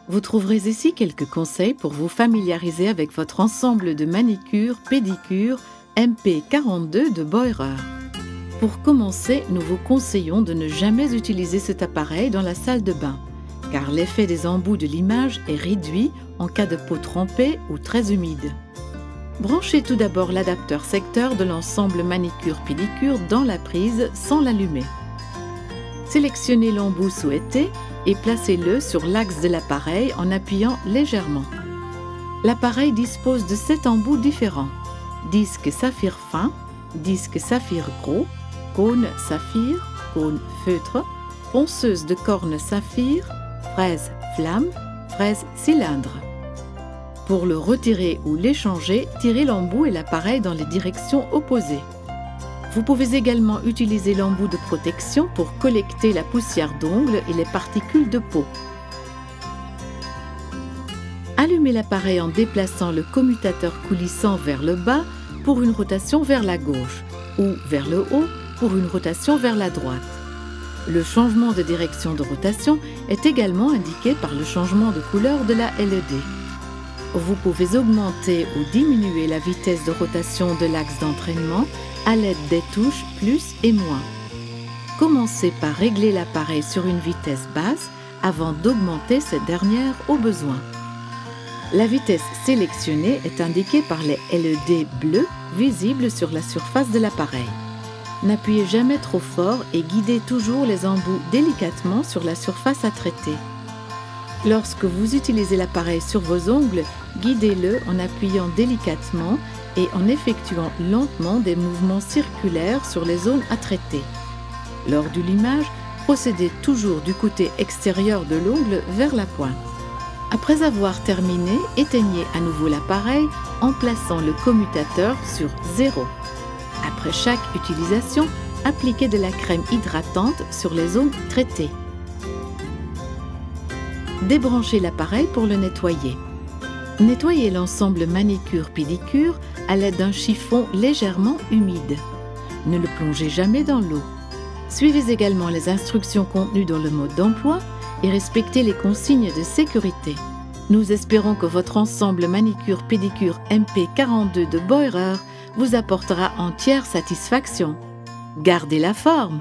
Vous trouverez ici quelques conseils pour vous familiariser avec votre ensemble de manicure-pédicure MP42 de Beurer. Pour commencer, nous vous conseillons de ne jamais utiliser cet appareil dans la salle de bain, car l'effet des embouts de l'image est réduit en cas de peau trempée ou très humide. Branchez tout d'abord l'adapteur secteur de l'ensemble manicure-pédicure dans la prise sans l'allumer. Sélectionnez l'embout souhaité et placez-le sur l'axe de l'appareil en appuyant légèrement. L'appareil dispose de 7 embouts différents: disque saphir fin, disque saphir gros, cône saphir, cône feutre, ponceuse de corne saphir, fraise flamme, fraise cylindre. Pour le retirer ou l'échanger, tirez l'embout et l'appareil dans les directions opposées. Vous pouvez également utiliser l'embout de protection pour collecter la poussière d'ongles et les particules de peau. Allumez l'appareil en déplaçant le commutateur coulissant vers le bas pour une rotation vers la gauche ou vers le haut pour une rotation vers la droite. Le changement de direction de rotation est également indiqué par le changement de couleur de la LED. Vous pouvez augmenter ou diminuer la vitesse de rotation de l'axe d'entraînement à l'aide des touches plus et moins. Commencez par régler l'appareil sur une vitesse basse avant d'augmenter cette dernière au besoin. La vitesse sélectionnée est indiquée par les LED bleus visibles sur la surface de l'appareil. N'appuyez jamais trop fort et guidez toujours les embouts délicatement sur la surface à traiter. Lorsque vous utilisez l'appareil sur vos ongles, guidez-le en appuyant délicatement et en effectuant lentement des mouvements circulaires sur les zones à traiter. Lors du limage, procédez toujours du côté extérieur de l'ongle vers la pointe. Après avoir terminé, éteignez à nouveau l'appareil en plaçant le commutateur sur 0. Après chaque utilisation, appliquez de la crème hydratante sur les zones traitées. Débranchez l'appareil pour le nettoyer. Nettoyez l'ensemble manicure-pédicure à l'aide d'un chiffon légèrement humide. Ne le plongez jamais dans l'eau. Suivez également les instructions contenues dans le mode d'emploi et respectez les consignes de sécurité. Nous espérons que votre ensemble manicure-pédicure MP42 de Beurer vous apportera entière satisfaction. Gardez la forme!